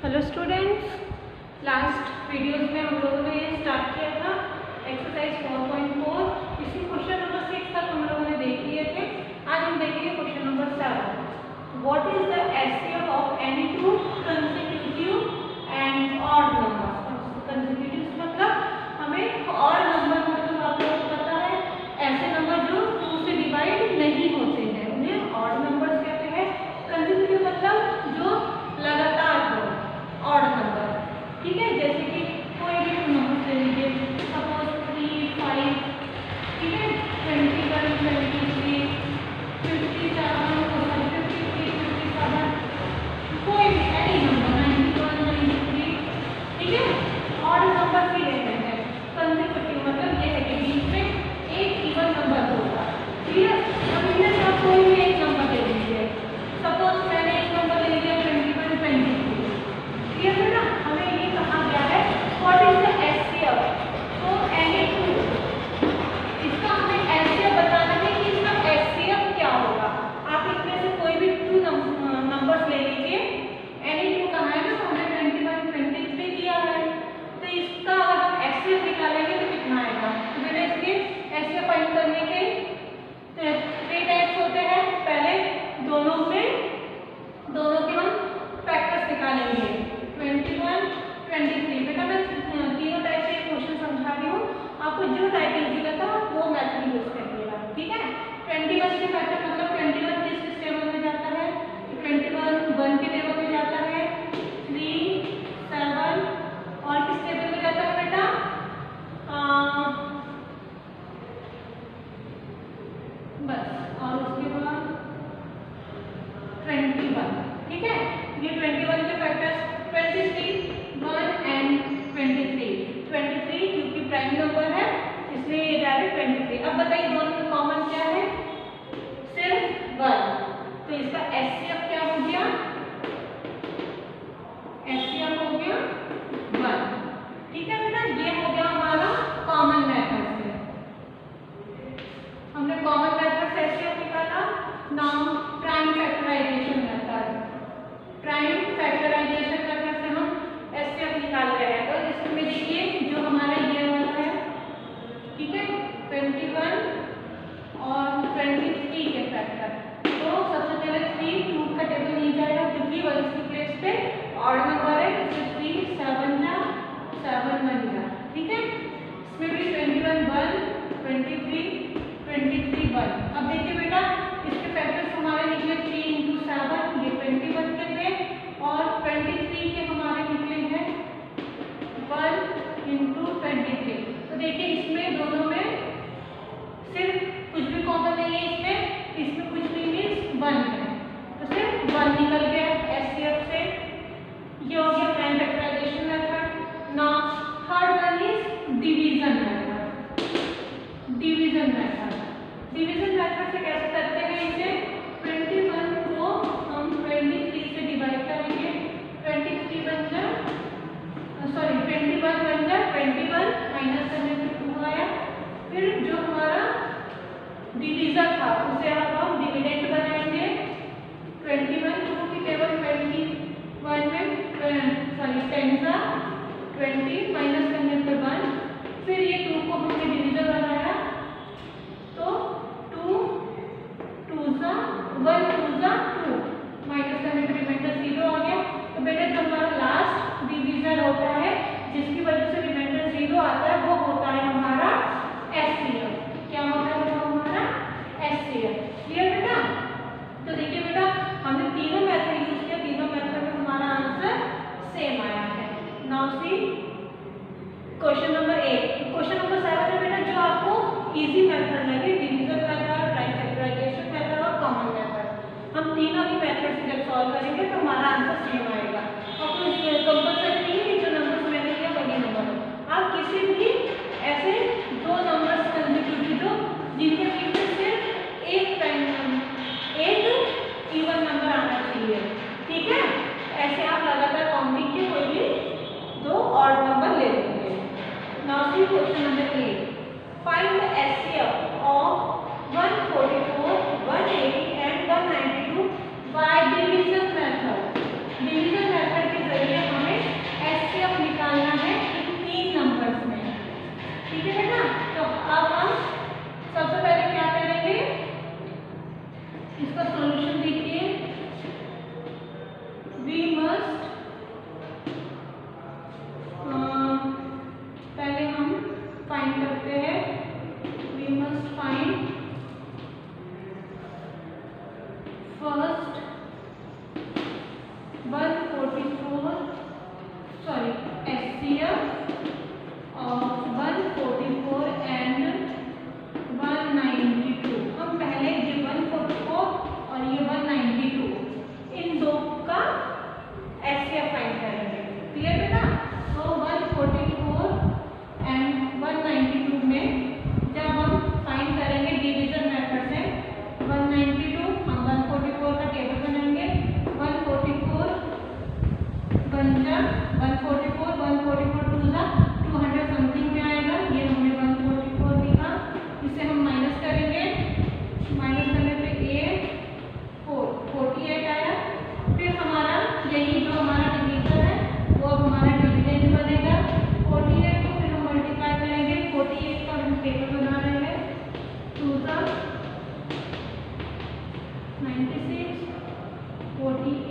Hello students, last videos में हम लोगों ने स्टार्ट किया था एक्सरसाइज 4.4। इसी क्वेश्चन नंबर 6 तक हम लोगों ने देख लिए थे। आज हम देखेंगे question number 7। What is the HCF of any two consecutive and odd numbers. Consecutive मतलब हमें ऑड नंबर, मतलब आप लोगों को पता है ऐसे नंबर जो 2 से डिवाइड नहीं होते हैं उन्हें ऑड नंबर्स कहते हैं। कंसेक्यूटिव मतलब जो लगातार हो, ऑड नंबर, ठीक है। जैसे कि कोई भी नंबर ले लीजिए, सपोज 3, 5, ठीक है, 21, 23, 57, 57, कोई भी एनी नंबर 91, 93, ठीक है, ऑड नंबर ही लेते हैं। कंसेक्यूटिव मतलब ये है कि बीच में एक इवन नंबर होगा, ठीक है। अब इनमें से आप कोई भी एक नंबर ले लीजिए, सपोज मैंने एक नंबर ले लिया 21, 23, क्लियर है ना। हमें ये कहा गया है व्हाट इज द एचसीएफ, तो एनी टू, इसका हमें एचसीएफ बताना है कि इसका एचसीएफ क्या होगा। आप इसमें से कोई भी 2 नंबर्स ले लीजिए, एनी टू कहा है ना, तो हमने 21, 23 दिया है, तो इसका अगर हम एचसीएफ निकालेंगे तो कितना आएगा। तो बेटा इसके एचसीएफ फाइंड करने के 3 टाइप्स होते हैं। पहले दोनों के हम फैक्टर्स निकालेंगे, 21, 23। बेटा मैं तीनों टाइप से क्वेश्चन समझा रही हूँ, आपको जो टाइप इजी लगता है वो मेथड यूज करिएगा, ठीक है। 21 के फैक्टर मतलब 21 किस टेबल में जाता है, 21 1 के टेबल में जाता है, 3, 7 और किस टेबल में जाता है बेटा, बस, और उसके बाद 21, ठीक है। ये 21 के फैक्टर्स 23, 1 एंड 23 क्योंकि प्राइम नंबर है इसलिए ये डायरेक्ट 23। अब बताइए दोनों में कॉमन क्या है, सिर्फ 1, तो इसका एचसीएफ क्या हो गया, एचसीएफ हो गया 1, ठीक है बेटा। ये हो गया हमारा कॉमन मेथड से, हमने कॉमन मेथड से एचसीएफ निकाला। Now prime factorisation method, prime factorisation method से हम एचसीएफ निकाल रहे हैं। तो इसमें देखिए जो हमारा ये वाला है, ठीक है, 21 और 23 के फैक्टर, तो सबसे पहले 3 2 का टेबल नहीं जाएगा क्योंकि वो इसकी प्लेस पे ऑड नंबर है, इसलिए 3 7 जा 7 1 जा, ठीक है। इसमें भी 21 1, 23 1। अब देखिए बेटा इसके फैक्टर्स हमारे निकले 3 × 7, ये 21 के थे, और 23 के हमारे निकले हैं 1 × 23। तो देखिए इसमें दोनों में सिर्फ कुछ भी कॉमन नहीं है, इसमें कुछ भी मीन्स 1 है, तो सिर्फ 1 निकल गया एचसीएफ से। ये हो गया prime factorisation method. Now third one is division method. Division method से कैसे करते हैं इसे, 21 को हम 23 से डिवाइड करेंगे, 21 1 जा 21 माइनस करने पे 2 आया। फिर जो हमारा डिवीजर था उसे अब हम डिविडेंड बनाएंगे, 21 2 की टेबल 21 में 10 जा 20 माइनस करने पे 1। फिर ये 2 को हमने डिवीजर बनाया, तो 2 2 जा 1 2 जा 2 माइनस करने पे रिमाइंडर 0 आ गया। तो बेटा जो हमारा लास्ट डिवीजर होता है जिसकी वजह से रिमाइंडर 0 आता है वो होता है हमारा एचसीएफ। क्या होता है वो हमारा एचसीएफ, क्लियर बेटा। तो देखिए बेटा हमने तीनों मेथड यूज किया, तीनों मेथड में हमारा आंसर सेम आया है। Now C question number 8। Question number 7 में बेटा जो आपको इजी मेथड लगे, division method, prime factorisation method और कॉमन मेथड, हम तीनों ही मेथड से जब सॉल्व करेंगे तो हमारा आंसर सेम आएगा। और कुछ कंपल्सरी नहीं है जो नंबर्स मैंने लिया वही नंबर हो, आप किसी भी ऐसे 2 नंबर्स कंसेक्यूटिव दो जिनके बीच में सिर्फ एक इवन नंबर आना चाहिए, ठीक है। ऐसे आप लगातार काउंटिंग के कोई भी 2 ऑड नंबर ले लेंगे। Now C question number 8। Find the HCF of 144, 180 and 192 by division method. Division method के जरिए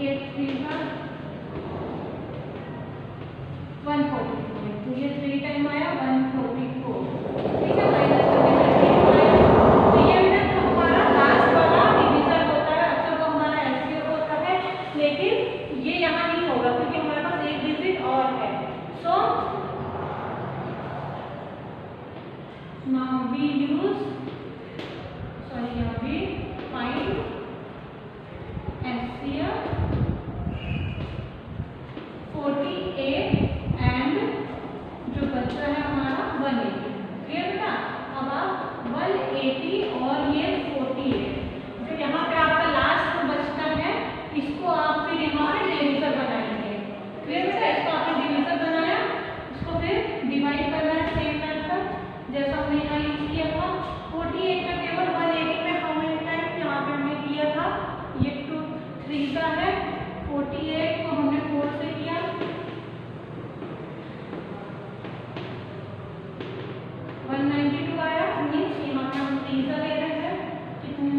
8 3 का 144, तो ये 3 टाइम आया 144, ठीक है, माइनस करने पे 3 आया। तो ये बेटा हमारा लास्ट वाला डिवीजर होता है, अक्सर तो हमारा एचसीएफ होता है, लेकिन ये यहाँ नहीं होगा क्योंकि हमारे पास एक डिजिट और है। So now we use find HCF 48 and जो बचा है हमारा 180, क्लियर बेटा। अब आप 180 और ये 48 जो यहाँ पे आपका लास्ट में बचता है, इसको आप फिर यहाँ पे डिवीजर बनाएंगे, क्लियर बेटा। इसको आपने डिवीजर बनाया, इसको फिर डिवाइड करना है सेम मेथड जैसा हमने यहाँ यूज किया था। 48 का केवल 180 में हाउ मेनी टाइम यहाँ पे हमने किया था, ये 2 3 का है, 48 को हमने 4 से किया, 192 आया, मीन्स यहाँ पे हम 3 का ले रहे हैं, कितने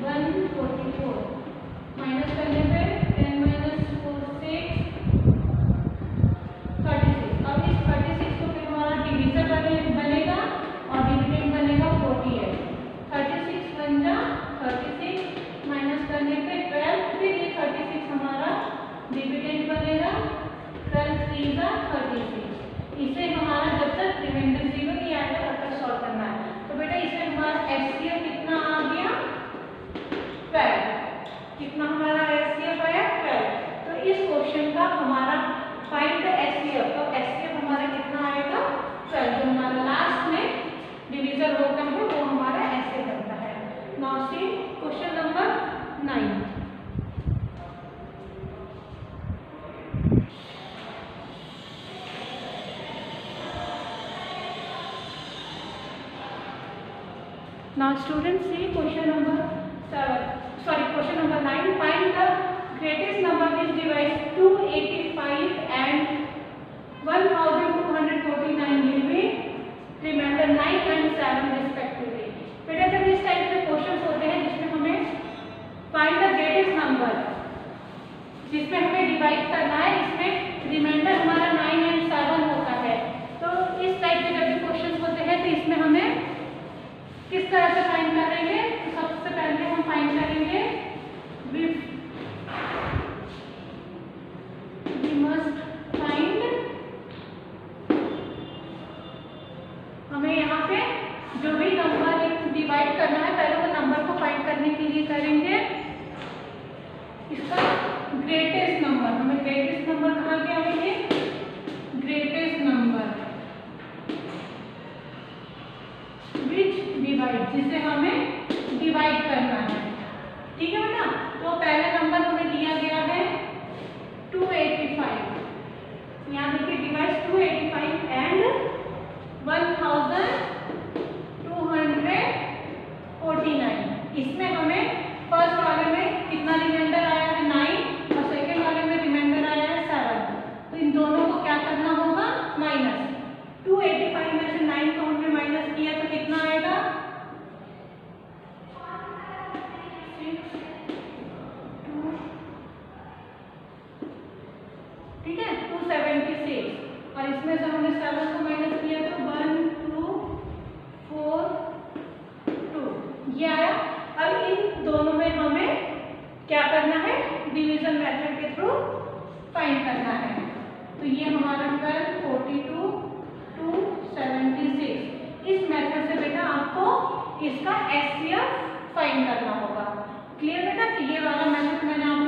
144 माइनस करने पे 10 माइनस 4 6 36। अब इस 36 को फिर हमारा डिवीजर बनेगा और डिविडेंड बनेगा 48, 36 बन जा 36 माइनस करने पे 12, फिर ये 36 हमारा डिविडेंड बनेगा 12 3 जा 36। इसे हमारा जब तक रिमाइंडर 0 नहीं आएगा तब तक सॉल्व करना है। तो बेटा इसमें हमारा एचसीएफ कितना आ गया 12, कितना हमारा एचसीएफ आया 12। तो इस क्वेश्चन का हमारा फाइंड द एचसीएफ, तो एचसीएफ हमारा कितना आएगा 12, जो हमारा लास्ट में डिवीजर होता है वो हमारा ऐसे बनता है। Now C question number 9। Now students see question number 9. Find the greatest number which divides 285 and 1249 leaving remainder 9 and 7 respectively. बेटा जब इस टाइप के क्वेश्चंस होते हैं जिसमें हमें फाइंड द ग्रेटेस्ट नंबर, जिसमें हमें डिवाइड करना है, इसमें रिमाइंडर हमारा 9 एंड 7 होता है, तो इस टाइप के जब भी क्वेश्चंस होते हैं तो इसमें हमें किस तरह से फाइंड करेंगे। तो सबसे पहले हम फाइंड करेंगे we must find, हमें यहाँ पे जो भी नंबर डिवाइड करना है पहले वो नंबर को फाइंड करने के लिए करेंगे इसका ग्रेटेस्ट नंबर। हमें ग्रेटेस्ट नंबर कहाँ गया है, ये ग्रेटेस्ट नंबर विच डिवाइड, जिसे हमें डिवाइड करना है, ठीक है बेटा। तो पहला नंबर हमें दिया गया है 285, यहाँ देखिए डिवाइड 285 एंड 1249। इसमें हमें फर्स्ट वाले में कितना रिमाइंडर आया है 9 और सेकेंड वाले में रिमाइंडर आया है 7, तो इन दोनों को क्या करना होगा माइनस। 285 में से 9 को हमने माइनस किया तो कितना आएगा 6 2, ठीक है 276, और इसमें से हमने 7 को माइनस किया तो 1 2 4 2, ये आया। अब इन दोनों में हमें क्या करना है, डिवीजन मेथड के थ्रू फाइंड करना है। तो ये हमारा 12 42 276, इस मेथड से बेटा आपको इसका एचसीएफ फाइंड करना होगा, क्लियर बेटा। तो ये वाला मेथड मैंने आप